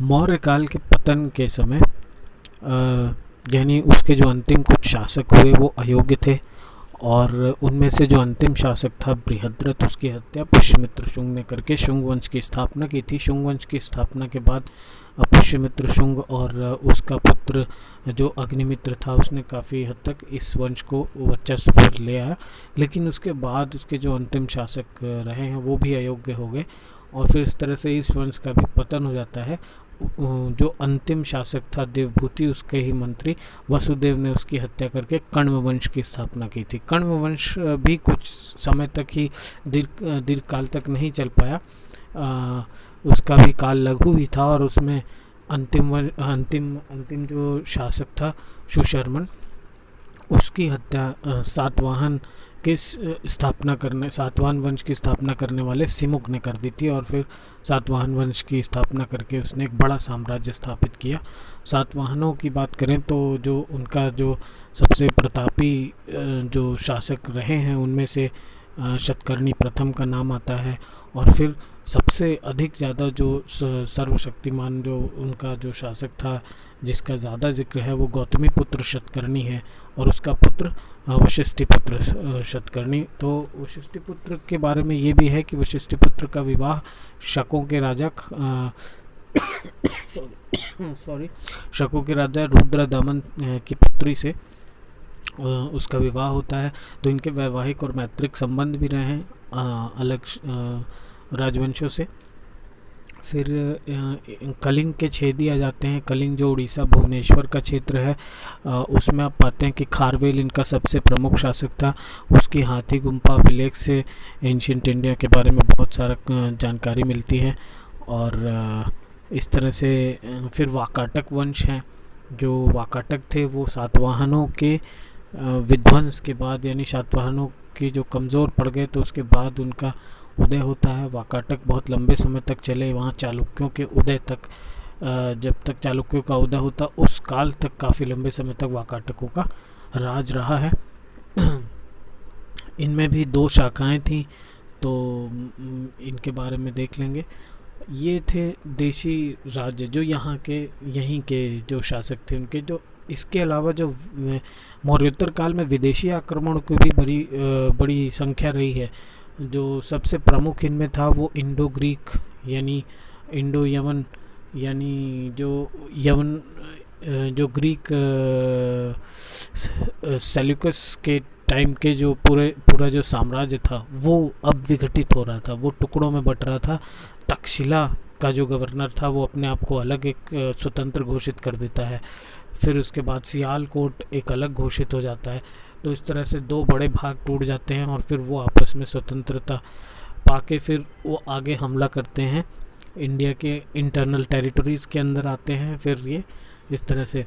मौर्य काल के पतन के समय यानी उसके जो अंतिम कुछ शासक हुए वो अयोग्य थे, और उनमें से जो अंतिम शासक था बृहद्रथ, उसकी हत्या पुष्यमित्र शुंग ने करके शुंग वंश की स्थापना की थी। शुंग वंश की स्थापना के बाद पुष्यमित्र शुंग और उसका पुत्र जो अग्निमित्र था उसने काफ़ी हद तक इस वंश को वर्चस्व पर ले आया, लेकिन उसके बाद उसके जो अंतिम शासक रहे हैं वो भी अयोग्य हो गए, और फिर इस तरह से इस वंश का भी पतन हो जाता है। जो अंतिम शासक था देवभूति, उसके ही मंत्री वसुदेव ने उसकी हत्या करके कण्व वंश की स्थापना की थी। कण्व वंश भी कुछ समय तक ही दीर्घ काल तक नहीं चल पाया। उसका भी काल लघु ही था, और उसमें अंतिम जो शासक था सुशर्मन, उसकी हत्या सातवाहन वंश की स्थापना करने वाले सिमुक ने कर दी थी, और फिर सातवाहन वंश की स्थापना करके उसने एक बड़ा साम्राज्य स्थापित किया। सातवाहनों की बात करें तो जो उनका जो सबसे प्रतापी जो शासक रहे हैं उनमें से शतकर्णी प्रथम का नाम आता है, और फिर सबसे अधिक ज़्यादा जो सर्वशक्तिमान जो उनका जो शासक था जिसका ज़्यादा जिक्र है वो गौतमी पुत्र शतकर्णी है, और उसका पुत्र वशिष्ठिपुत्र शतकर्णी। तो वशिष्ठिपुत्र के बारे में ये भी है कि वशिष्ठिपुत्र का विवाह शकों के राजा शकों के राजा रुद्रदमन की पुत्री से उसका विवाह होता है। तो इनके वैवाहिक और मैत्रिक संबंध भी रहे हैं अलग राजवंशों से। फिर कलिंग के छेदी आ जाते हैं। कलिंग जो उड़ीसा भुवनेश्वर का क्षेत्र है उसमें आप पाते हैं कि खारवेल इनका सबसे प्रमुख शासक था। उसकी हाथी गुम्फा अभिलेख से एंशियंट इंडिया के बारे में बहुत सारा जानकारी मिलती है। और इस तरह से फिर वाकाटक वंश हैं। जो वाकाटक थे वो सातवाहनों के विध्वंस के बाद, यानी सातवाहनों की जो कमज़ोर पड़ गए तो उसके बाद उनका उदय होता है। वाकाटक बहुत लंबे समय तक चले। वहाँ चालुक्यों के उदय तक, जब तक चालुक्यों का उदय होता उस काल तक काफ़ी लंबे समय तक वाकाटकों का राज रहा है। इनमें भी दो शाखाएं थीं, तो इनके बारे में देख लेंगे। ये थे देशी राज्य जो यहीं के जो शासक थे उनके। जो इसके अलावा जो मौर्योत्तर काल में विदेशी आक्रमण की भी बड़ी संख्या रही है। जो सबसे प्रमुख इनमें था वो इंडो ग्रीक यानी इंडो यवन, यानी जो ग्रीक सेल्यूकस के टाइम के जो पूरा जो साम्राज्य था वो अब विघटित हो रहा था, वो टुकड़ों में बट रहा था। तक्षशिला का जो गवर्नर था वो अपने आप को अलग एक स्वतंत्र घोषित कर देता है। फिर उसके बाद सियालकोट एक अलग घोषित हो जाता है। तो इस तरह से दो बड़े भाग टूट जाते हैं, और फिर वो आपस में स्वतंत्रता पाके फिर वो आगे हमला करते हैं, इंडिया के इंटरनल टेरिटरीज़ के अंदर आते हैं। फिर ये इस तरह से,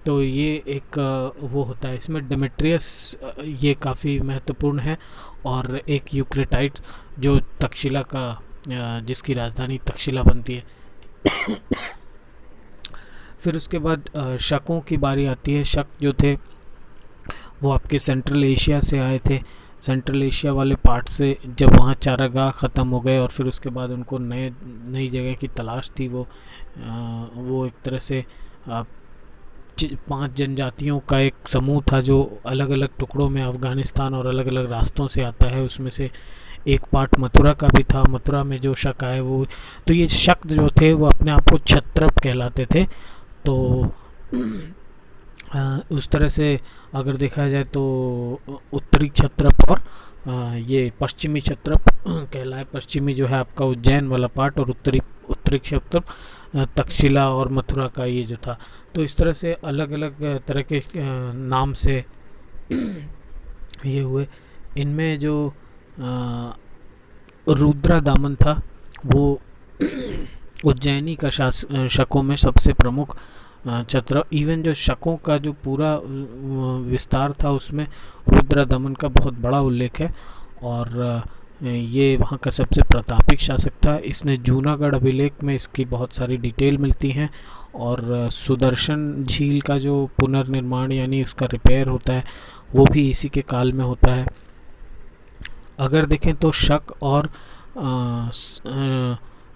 तो ये एक वो होता है। इसमें डेमेट्रियस ये काफ़ी महत्वपूर्ण है, और एक यूक्रेटाइट जो तक्षशिला का जिसकी राजधानी तक्षशिला बनती है। फिर उसके बाद शकों की बारी आती है। शक जो थे वो आपके सेंट्रल एशिया से आए थे। सेंट्रल एशिया वाले पार्ट से जब वहाँ चारागाह ख़त्म हो गए और फिर उसके बाद उनको नई जगह की तलाश थी, वो एक तरह से 5 जनजातियों का एक समूह था जो अलग अलग टुकड़ों में अफ़गानिस्तान और अलग अलग रास्तों से आता है। उसमें से एक पार्ट मथुरा का भी था। मथुरा में जो शक आए वो, तो ये शक जो थे वो अपने आप को क्षत्रप कहलाते थे। तो उस तरह से अगर देखा जाए तो उत्तरी क्षत्रप और ये पश्चिमी क्षत्रप कहलाए। पश्चिमी जो है आपका उज्जैन वाला पार्ट, और उत्तरी क्षत्रप तक्षशिला और मथुरा का ये जो था। तो इस तरह से अलग अलग तरह के नाम से ये हुए। इनमें जो रुद्रदामन था वो उज्जैनी का शकों में सबसे प्रमुख छत्र। इवन जो शकों का जो पूरा विस्तार था उसमें रुद्रदमन का बहुत बड़ा उल्लेख है, और ये वहाँ का सबसे प्रतापी शासक था। इसने जूनागढ़ अभिलेख में इसकी बहुत सारी डिटेल मिलती हैं, और सुदर्शन झील का जो पुनर्निर्माण यानी उसका रिपेयर होता है वो भी इसी के काल में होता है। अगर देखें तो शक और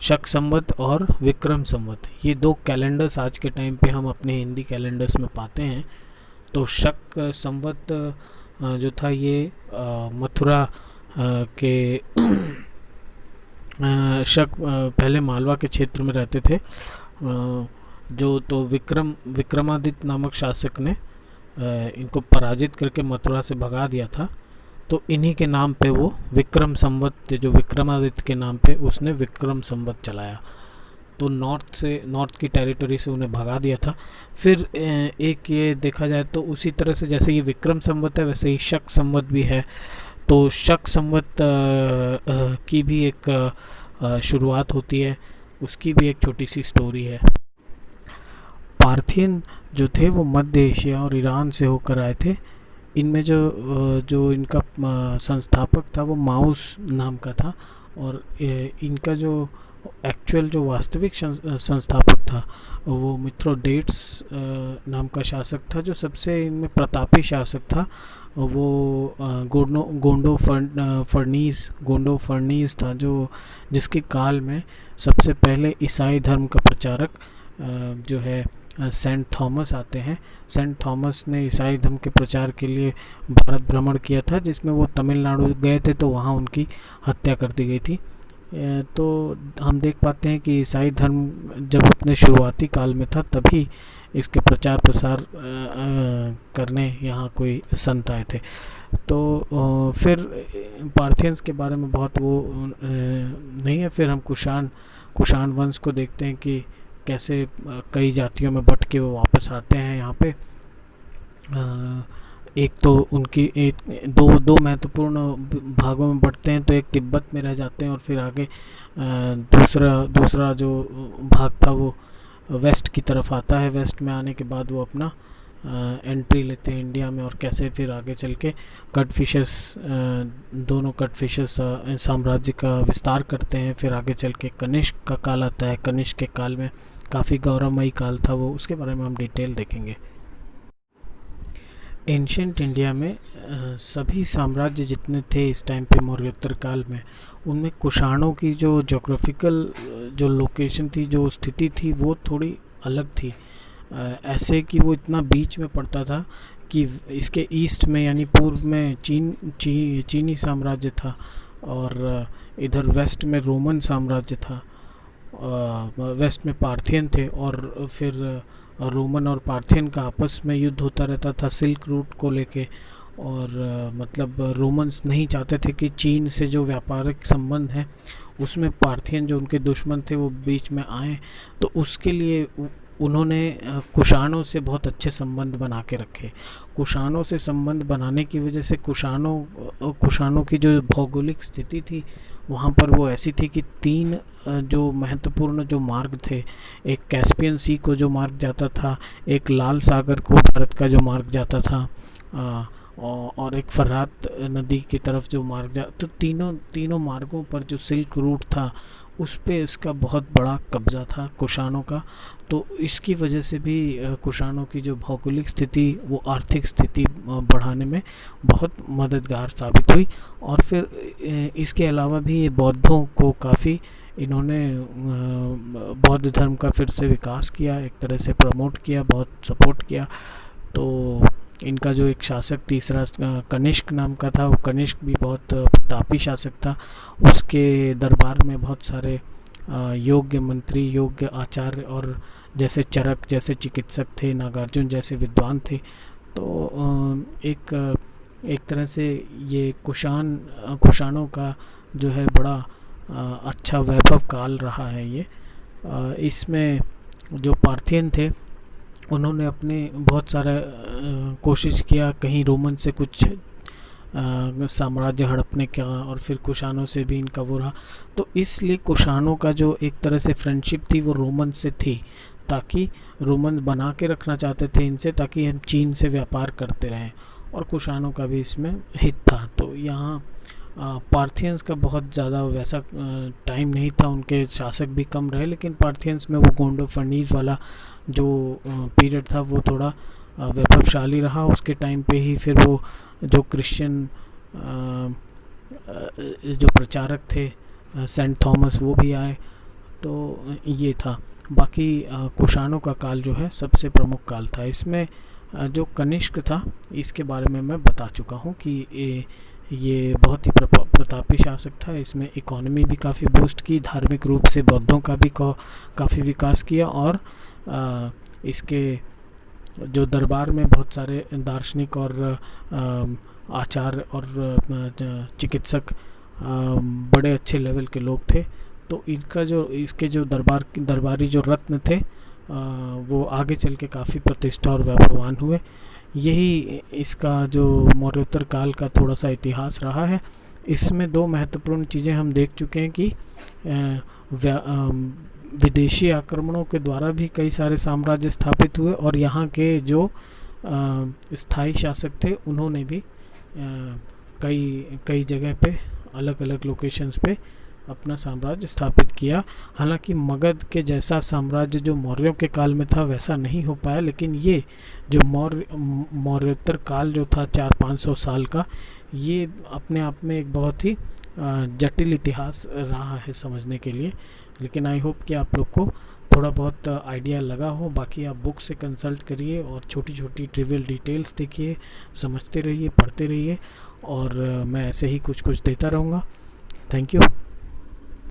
शक संवत और विक्रम संवत, ये दो कैलेंडर्स आज के टाइम पे हम अपने हिंदी कैलेंडर्स में पाते हैं। तो शक संवत जो था ये मथुरा के शक पहले मालवा के क्षेत्र में रहते थे, जो तो विक्रमादित्य नामक शासक ने इनको पराजित करके मथुरा से भगा दिया था। तो इन्हीं के नाम पे वो विक्रम संवत, जो विक्रमादित्य के नाम पे उसने विक्रम संवत चलाया। तो नॉर्थ की टेरिटरी से उन्हें भगा दिया था। फिर एक ये देखा जाए तो उसी तरह से जैसे ये विक्रम संवत है वैसे ही शक संवत भी है। तो शक संवत की भी एक शुरुआत होती है, उसकी भी एक छोटी सी स्टोरी है। पार्थियन जो थे वो मध्य एशिया और ईरान से होकर आए थे। इनमें जो इनका संस्थापक था वो माउस नाम का था, और इनका जो एक्चुअल जो वास्तविक संस्थापक था वो मिथ्रोडेट्स नाम का शासक था, जो सबसे इनमें प्रतापी शासक था। वो गोंडो फर्नीस था, जो जिसके काल में सबसे पहले ईसाई धर्म का प्रचारक जो है सेंट थॉमस आते हैं। सेंट थॉमस ने ईसाई धर्म के प्रचार के लिए भारत भ्रमण किया था, जिसमें वो तमिलनाडु गए थे तो वहाँ उनकी हत्या कर दी गई थी। तो हम देख पाते हैं कि ईसाई धर्म जब अपने शुरुआती काल में था तभी इसके प्रचार प्रसार करने यहाँ कोई संत आए थे। तो फिर पार्थियंस के बारे में बहुत वो नहीं है। फिर हम कुषाण वंश को देखते हैं कि कैसे कई जातियों में बट के वो वापस आते हैं यहाँ पे। एक तो उनकी दो महत्वपूर्ण भागों में बढ़ते हैं, तो एक तिब्बत में रह जाते हैं और फिर आगे दूसरा जो भाग था वो वेस्ट की तरफ आता है। वेस्ट में आने के बाद वो अपना एंट्री लेते हैं इंडिया में, और कैसे फिर आगे चल के दोनों कटफिशेस साम्राज्य का विस्तार करते हैं। फिर आगे चल के कनिष्क का काल आता है। कनिष्क के काल में काफ़ी गौरवमयी काल था वो, उसके बारे में हम डिटेल देखेंगे। एंशिएंट इंडिया में सभी साम्राज्य जितने थे इस टाइम पे मौर्योत्तर काल में, उनमें कुषाणों की जो ज्योग्राफिकल जो लोकेशन थी, जो स्थिति थी, वो थोड़ी अलग थी। ऐसे कि वो इतना बीच में पड़ता था कि इसके ईस्ट में यानी पूर्व में चीनी साम्राज्य था, और इधर वेस्ट में रोमन साम्राज्य था। वेस्ट में पार्थियन थे, और फिर रोमन और पार्थियन का आपस में युद्ध होता रहता था सिल्क रूट को लेके। और मतलब रोमन्स नहीं चाहते थे कि चीन से जो व्यापारिक संबंध हैं उसमें पार्थियन जो उनके दुश्मन थे वो बीच में आए। तो उसके लिए उन्होंने कुषाणों से बहुत अच्छे संबंध बना के रखे। कुषाणों से संबंध बनाने की वजह से कुषाणों की जो भौगोलिक स्थिति थी वहाँ पर वो ऐसी थी कि 3 जो महत्वपूर्ण जो मार्ग थे, एक कैस्पियन सी को जो मार्ग जाता था, एक लाल सागर को भारत का जो मार्ग जाता था, और एक फरात नदी की तरफ जो मार्ग तो तीनों मार्गों पर जो सिल्क रूट था उस पे इसका बहुत बड़ा कब्ज़ा था कुषाणों का। तो इसकी वजह से भी कुषाणों की जो भौगोलिक स्थिति वो आर्थिक स्थिति बढ़ाने में बहुत मददगार साबित हुई। और फिर इसके अलावा भी ये बौद्धों को काफ़ी इन्होंने बौद्ध धर्म का फिर से विकास किया, एक तरह से प्रमोट किया, बहुत सपोर्ट किया। तो इनका जो एक शासक तीसरा कनिष्क नाम का था, वो कनिष्क भी बहुत प्रतापी शासक था। उसके दरबार में बहुत सारे योग्य मंत्री, योग्य आचार्य और जैसे चरक जैसे चिकित्सक थे, नागार्जुन जैसे विद्वान थे। तो एक तरह से ये कुषाणों का जो है बड़ा अच्छा वैभव काल रहा है ये। इसमें जो पार्थियन थे उन्होंने अपने बहुत सारा कोशिश किया कहीं रोमन से कुछ साम्राज्य हड़पने का, और फिर कुषाणों से भी इनका वो रहा। तो इसलिए कुषाणों का जो एक तरह से फ्रेंडशिप थी वो रोमन से थी, ताकि रोमन बना के रखना चाहते थे इनसे, ताकि हम चीन से व्यापार करते रहें, और कुषाणों का भी इसमें हित था। तो यहाँ पार्थियंस का बहुत ज़्यादा वैसा टाइम नहीं था, उनके शासक भी कम रहे, लेकिन पार्थियंस में वो गोंडो फर्नीस वाला जो पीरियड था वो थोड़ा वैभवशाली रहा। उसके टाइम पे ही फिर वो जो क्रिश्चियन जो प्रचारक थे सेंट थॉमस वो भी आए। तो ये था। बाकी कुषाणों का काल जो है सबसे प्रमुख काल था। इसमें जो कनिष्क था इसके बारे में मैं बता चुका हूँ कि ये बहुत ही प्रतापी शासक था। इसमें इकोनॉमी भी काफ़ी बूस्ट की, धार्मिक रूप से बौद्धों का भी काफ़ी विकास किया, और इसके जो दरबार में बहुत सारे दार्शनिक और आचार्य और चिकित्सक बड़े अच्छे लेवल के लोग थे। तो इसके जो दरबारी जो रत्न थे वो आगे चल के काफ़ी प्रतिष्ठा और वैभवान हुए। यही इसका जो मौर्योत्तर काल का थोड़ा सा इतिहास रहा है। इसमें दो महत्वपूर्ण चीज़ें हम देख चुके हैं कि विदेशी आक्रमणों के द्वारा भी कई सारे साम्राज्य स्थापित हुए, और यहाँ के जो स्थायी शासक थे उन्होंने भी कई जगह पे अलग अलग लोकेशंस पे अपना साम्राज्य स्थापित किया। हालांकि मगध के जैसा साम्राज्य जो मौर्यों के काल में था वैसा नहीं हो पाया, लेकिन ये जो मौर्योत्तर काल जो था 400-500 साल का, ये अपने आप में एक बहुत ही जटिल इतिहास रहा है समझने के लिए। लेकिन आई होप कि आप लोग को थोड़ा बहुत आइडिया लगा हो। बाकी आप बुक से कंसल्ट करिए और छोटी छोटी ट्रिवियल डिटेल्स देखिए, समझते रहिए, पढ़ते रहिए, और मैं ऐसे ही कुछ कुछ देता रहूँगा। Thank you.